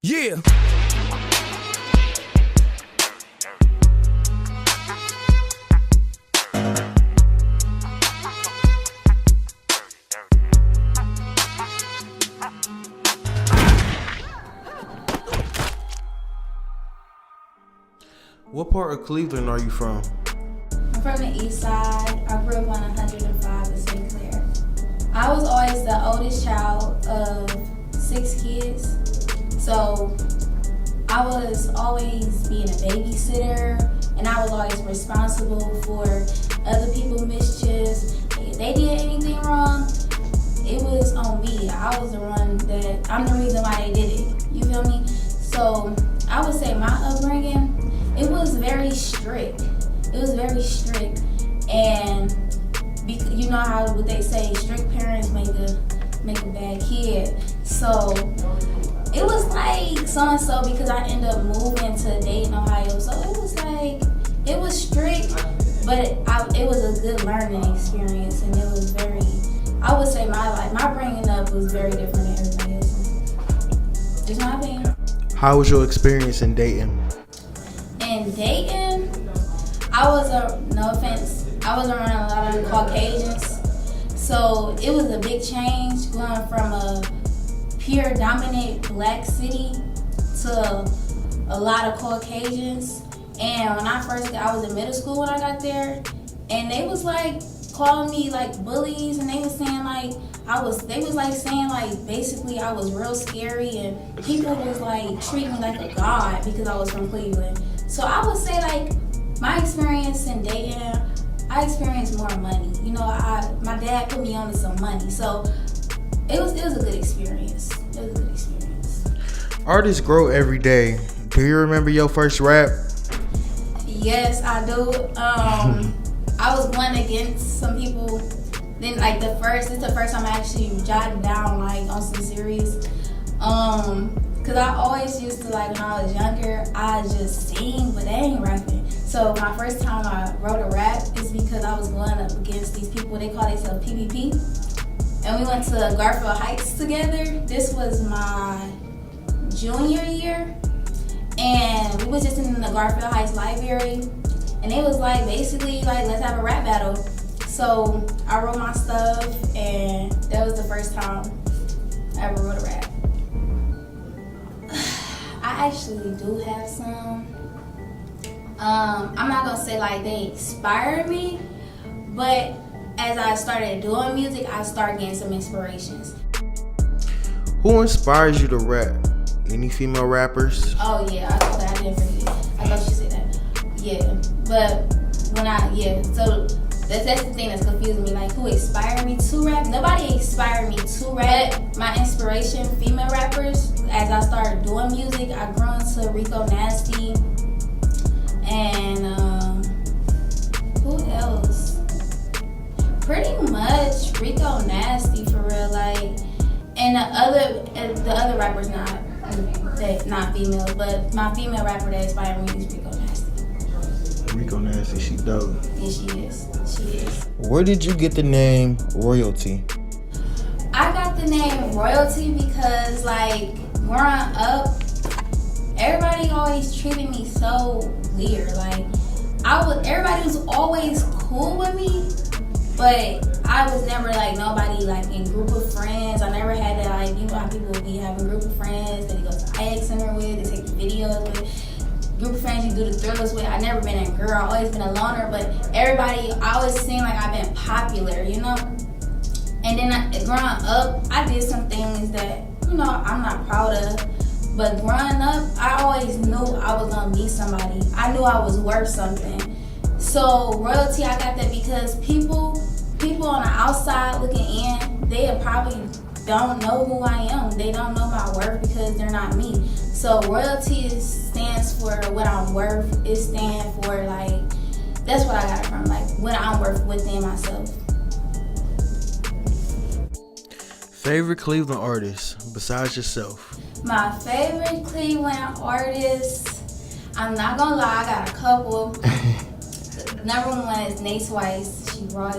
Yeah. What part of Cleveland are you from? I'm from the east side. I grew up on 105 in St. Clair. I was always the oldest child of 6 kids. So I was always being a babysitter, and I was always responsible for other people's mischiefs. If they did anything wrong, it was on me. I was the one I'm the reason why they did it. You feel me? So I would say my upbringing, it was very strict. It was very strict, and you know how what they say, strict parents make a bad kid. So it was like so and so because I ended up moving to Dayton, Ohio. So it was like it was strict, but it was a good learning experience, and it was very. I would say my bringing up was very different than everybody else's. Just my opinion. How was your experience in Dayton? In Dayton, no offense, I was around a lot of Caucasians. So it was a big change going from a pure dominant black city to a lot of Caucasians. And when I was in middle school when I got there, and they was like calling me like bullies, and they was saying like basically I was real scary, and people was like treating me like a god because I was from Cleveland. So I would say like my experience in Dayton, I experienced more money. You know, my dad put me on to some money, so it was a good experience. It was a good experience. Artists grow every day. Do you remember your first rap? Yes, I do. I was going against some people. Then like it's the first time I actually jotted down like on some serious. Cause I always used to like when I was younger, I just sing, but they ain't rapping. So my first time I wrote a rap is because I was going up against these people. They call themselves PvP, and we went to Garfield Heights together. This was my junior year, and we was just in the Garfield Heights library, and it was like basically like let's have a rap battle. So I wrote my stuff, and that was the first time I ever wrote a rap. I actually do have some. I'm not gonna say like they inspired me, but as I started doing music, I started getting some inspirations. Who inspires you to rap? Any female rappers? Oh yeah, I didn't forget. I thought you said that. Yeah, but so that's the thing that's confusing me. Like, who inspired me to rap? Nobody inspired me to rap. My inspiration, female rappers. As I started doing music, I grew into Rico Nasty, and who else? Pretty much Rico Nasty for real. Like, and the other rappers not female, but my female rapper that inspired me is Rico Nasty. Rico Nasty, she dope. Yeah, she is. Where did you get the name Royalty? I got the name Royalty because, like, growing up, everybody always treated me so weird. Like, everybody was always cool with me, but I was never like nobody like in group of friends. I never had that, like, you know how people would be having a group of friends that they go to IX Center with, they take videos with. Group of friends you do the thrillers with. I never been a girl, I always been a loner, but everybody, I always seemed like I've been popular, you know? And then growing up, I did some things that, you know, I'm not proud of. But growing up, I always knew I was gonna be somebody. I knew I was worth something. So Royalty, I got that because people on the outside looking in, they probably don't know who I am. They don't know my worth because they're not me. So Royalty stands for what I'm worth. It stands for like, that's what I got it from, like what I'm worth within myself. Favorite Cleveland artist besides yourself? My favorite Cleveland artist, I'm not gonna lie, I got a couple. Number one is Nace Weiss. She raw.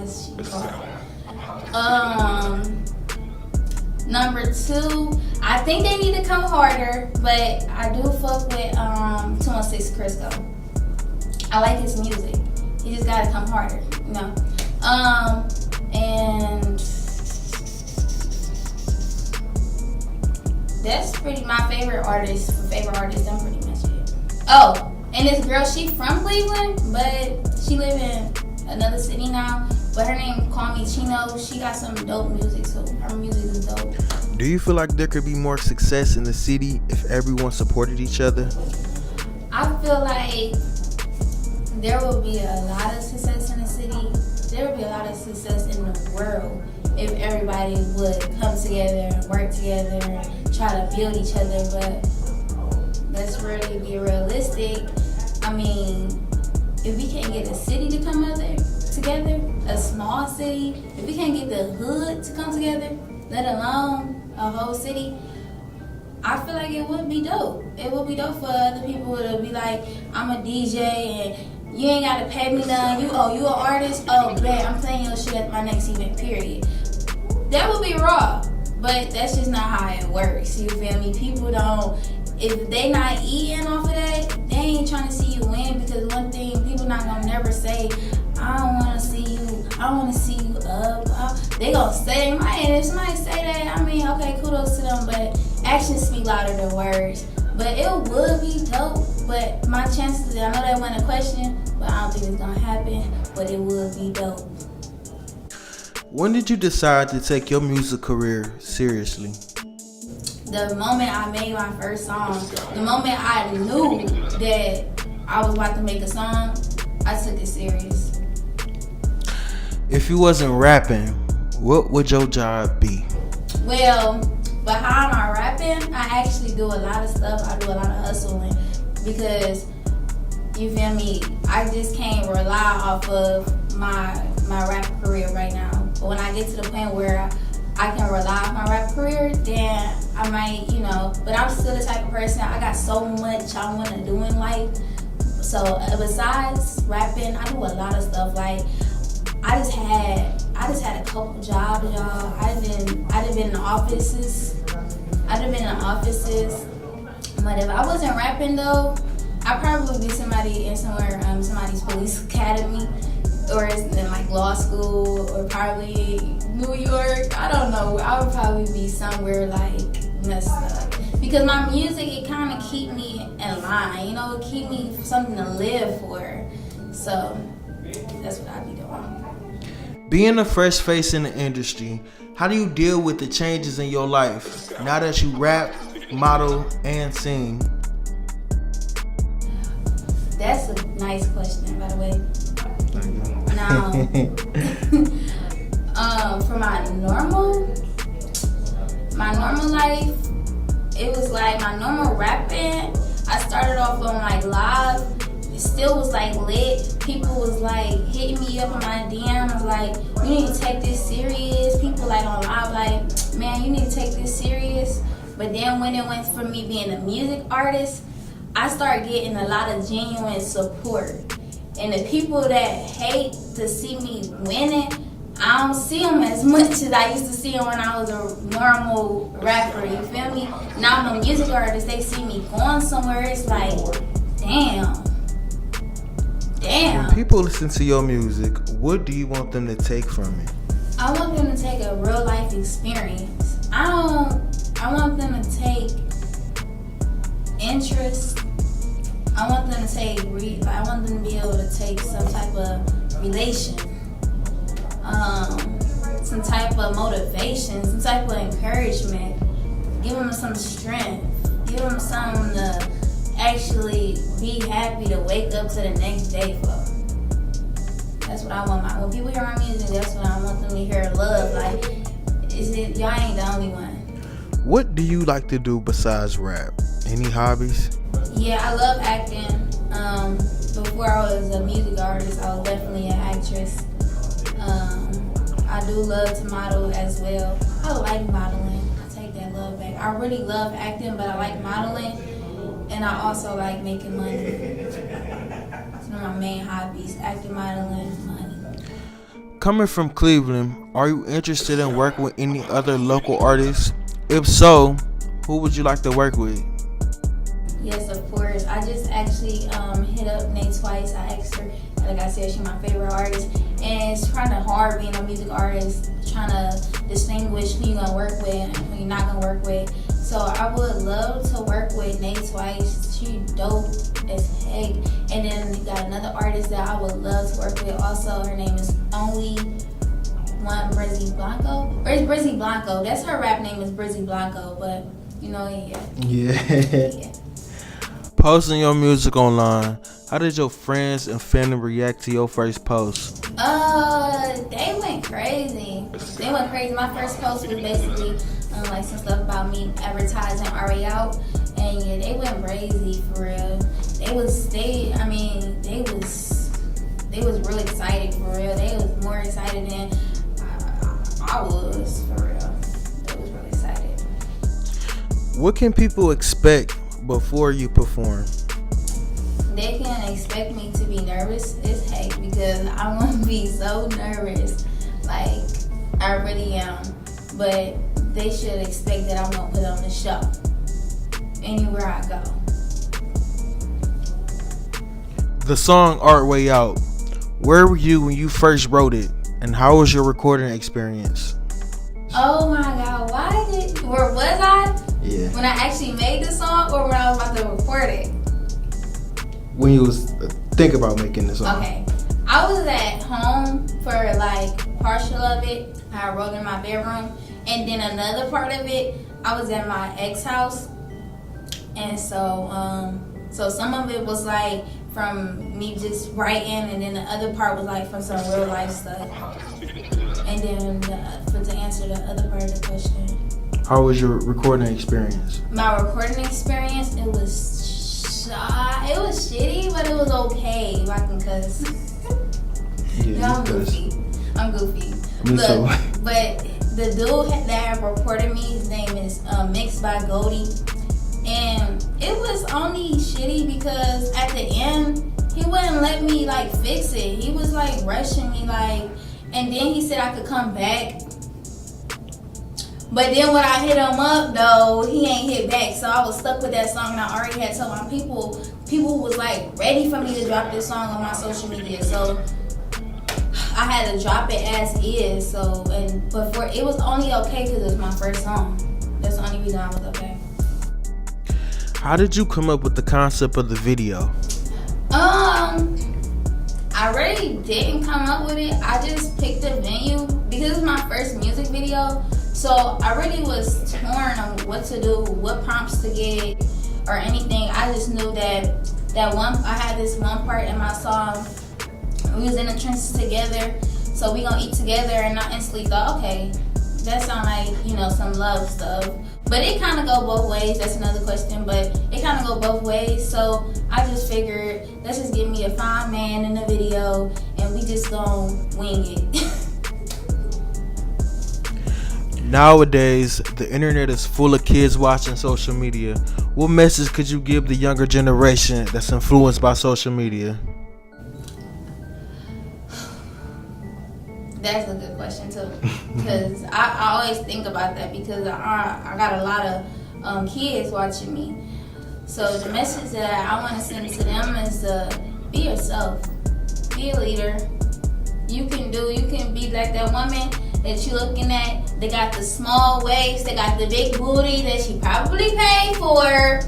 Number two, I think they need to come harder, but I do fuck with 216 Crisco. I like his music. He just gotta come harder, you know. And that's pretty my favorite artist. I'm pretty much it. Oh, and this girl, she from Cleveland, but she live in another city now. But her name Call Me Chino. She got some dope music, so her music is dope. Do you feel like there could be more success in the city if everyone supported each other? I feel like there will be a lot of success in the city. There will be a lot of success in the world if everybody would come together and work together and try to build each other. But let's really be realistic. I mean, if we can't get a city to come together, a small city, if we can't get the hood to come together, let alone a whole city, I feel like it would be dope. It would be dope for other people to be like, I'm a DJ and you ain't gotta pay me none. You an artist? Oh, bet I'm playing your shit at my next event, period. That would be raw, but that's just not how it works. You feel me? People don't, if they not eating off of that, they ain't trying to see you win, because one thing, people not gonna never say, I don't wanna see you, I wanna see you up. They gonna say, man, if somebody say that, I mean, okay, kudos to them, but actions speak louder than words. But it would be dope, but my chances, I know that wasn't a question, but I don't think it's gonna happen, but it would be dope. When did you decide to take your music career seriously? The moment I made my first song, the moment I knew that I was about to make a song, I took it serious. If you wasn't rapping, what would your job be? Well, behind my rapping, I actually do a lot of stuff. I do a lot of hustling because, you feel me, I just can't rely off of my rap career right now. But when I get to the point where I can rely on my rap career, then I might, you know, but I'm still the type of person, I got so much I want to do in life. So besides rapping, I do a lot of stuff. Like, I just had a couple jobs, y'all. I've been in the offices. But if I wasn't rapping though, I'd probably be somebody in somebody's police academy, or in like law school, or probably New York. I don't know. I would probably be somewhere like messed up. Because my music, it kind of keep me in line, you know, it keep me something to live for. So that's what I'd be doing. Being a fresh face in the industry, how do you deal with the changes in your life now that you rap, model, and sing? That's a nice question, by the way. Now, for my normal life, it was like my normal rapping. I started off on like live. It still was like lit. People was like hitting me up on my DMs like, you need to take this serious. People like on live like, man, you need to take this serious. But then when it went from me being a music artist, I started getting a lot of genuine support. And the people that hate to see me winning, I don't see them as much as I used to see them when I was a normal rapper, you feel me? Now I'm a music artist, they see me going somewhere, it's like, damn. When people listen to your music, what do you want them to take from it? I want them to take a real life experience. I want them to take interest. I want them to I want them to be able to take some type of relation, some type of motivation, some type of encouragement. Give them some strength. Give them something to actually be happy to wake up to the next day for. That's what I want. When people hear my music, that's what I want them to hear. Love, like, y'all ain't the only one. What do you like to do besides rap? Any hobbies? Yeah, I love acting. Before I was a music artist, I was definitely an actress. I do love to model as well. I like modeling. I take that love back. I really love acting, but I like modeling, and I also like making money. It's one of my main hobbies: acting, modeling, money. Coming from Cleveland, are you interested in working with any other local artists? If so, who would you like to work with? Yes, of course. I just actually hit up Nate twice. I asked her, like I said, she's my favorite artist. And it's kind of hard being a music artist, trying to distinguish who you're going to work with and who you're not going to work with. So I would love to work with Nate twice. She dope as heck. And then we got another artist that I would love to work with also. Her name is Only One Brizzy Blanco. Or it's Brizzy Blanco. That's her rap name is Brizzy Blanco. But, you know, yeah. Posting your music online, how did your friends and family react to your first post? They went crazy. My first post was basically like some stuff about me advertising Ari out, and yeah, they went crazy for real. They was really excited for real. They was more excited than I was for real. They was really excited. What can people expect before you perform? They can expect me to be nervous as heck because I'm gonna be so nervous. Like, I really am. But they should expect that I'm gonna put on the show anywhere I go. The song Art Way Out, where were you when you first wrote it? And how was your recording experience? Oh my God, where was I? Yeah. When I actually made the song or when I was about to record it? When you was think about making the song. Okay. I was at home for like partial of it. I wrote in my bedroom. And then another part of it, I was at my ex house. And so some of it was like from me just writing, and then the other part was like from some real life stuff. And then to answer the other part of the question. How was your recording experience? My recording experience, it was shitty, but it was okay. If I can cuss. Yeah, I'm goofy. Look, but the dude that recorded me, his name is Mixed by Goldie. And it was only shitty because at the end, he wouldn't let me like fix it. He was like rushing me like, and then he said I could come back. But then when I hit him up though, he ain't hit back. So I was stuck with that song, and I already had told my people was like ready for me to drop this song on my social media. So I had to drop it as is. So, but it was only okay because it was my first song. That's the only reason I was okay. How did you come up with the concept of the video? I really didn't come up with it. I just picked a venue because it's my first music video. So I really was torn on what to do, what prompts to get, or anything. I just knew that I had this one part in my song. We was in the trenches together, so we gonna eat together, and I instantly thought, okay, that sound like, some love stuff. But it kind of go both ways. That's another question, but it kind of go both ways. So I just figured, let's just give me a fine man in the video, and we just gonna wing it. Nowadays, the internet is full of kids watching social media. What message could you give the younger generation that's influenced by social media? That's a good question too, because I always think about that because I got a lot of kids watching me. So the message that I want to send to them is to be yourself, be a leader. You can be like that woman that you're looking at. They got the small waist, they got the big booty that she probably paid for.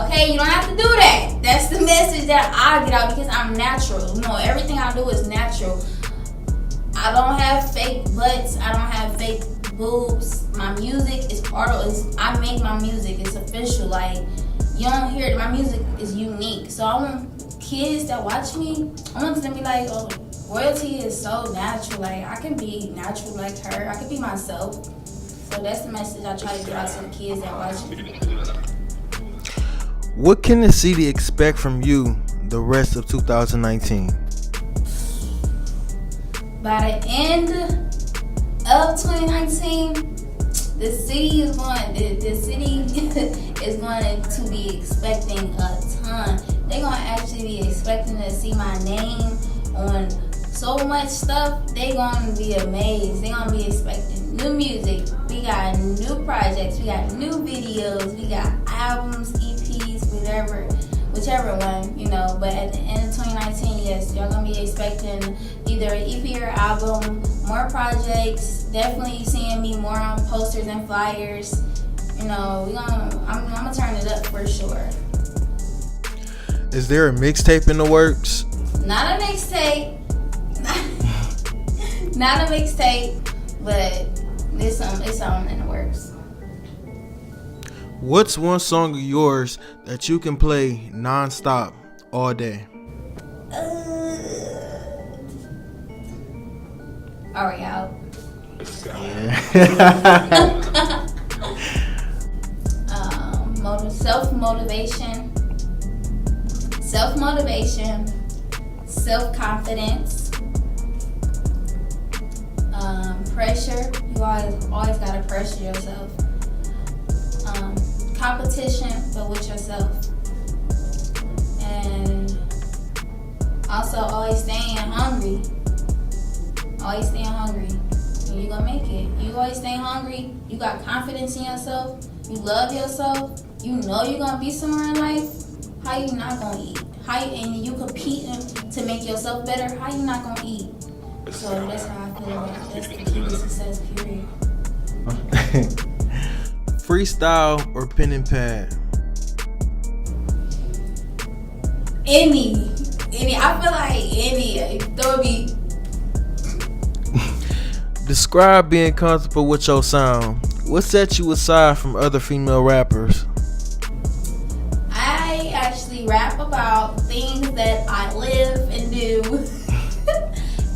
Okay, you don't have to do that. That's the message that I get out because I'm natural. Everything I do is natural. I don't have fake butts. I don't have fake boobs. My music is I make my music. It's official. Like, you don't hear it. My music is unique. So I want kids that watch me, I want them to be like, oh, Royalty is so natural. Like, I can be natural like her. I can be myself. So that's the message I try to get out to the kids that watch me. What can the city expect from you the rest of 2019? By the end of 2019, the city is going to be expecting a ton. They're going to actually be expecting to see my name on so much stuff. They're going to be amazed. They're going to be expecting new music. We got new projects, we got new videos, we got albums, EPs, whichever one, you know. But at the end of 2019, yes, y'all gonna be expecting either an EP or album, more projects. Definitely seeing me more on posters and flyers. You know, I'm gonna turn it up for sure. Is there a mixtape in the works? Not a mixtape. Not a mixtape, but it's something in the works. What's one song of yours that you can play non-stop all day? Are we out? Self-motivation, self-confidence, pressure. You always gotta pressure yourself. Competition, but with yourself. And also always staying hungry. Always staying hungry. And you're gonna make it. You always stay hungry. You got confidence in yourself. You love yourself. You know you're gonna be somewhere in life. How you not gonna eat? And you competing to make yourself better. How you not gonna eat? So that's how I feel about that's the key to success, period. Freestyle or pen and pad? Any. I feel like any. Throw me. Describe being comfortable with your sound. What sets you aside from other female rappers? I actually rap about things that I live and do.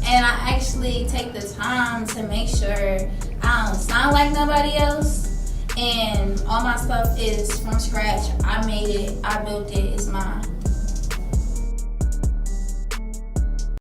And I actually take the time to make sure I don't sound like nobody else. And all my stuff is from scratch. I made it. I built it. It's mine.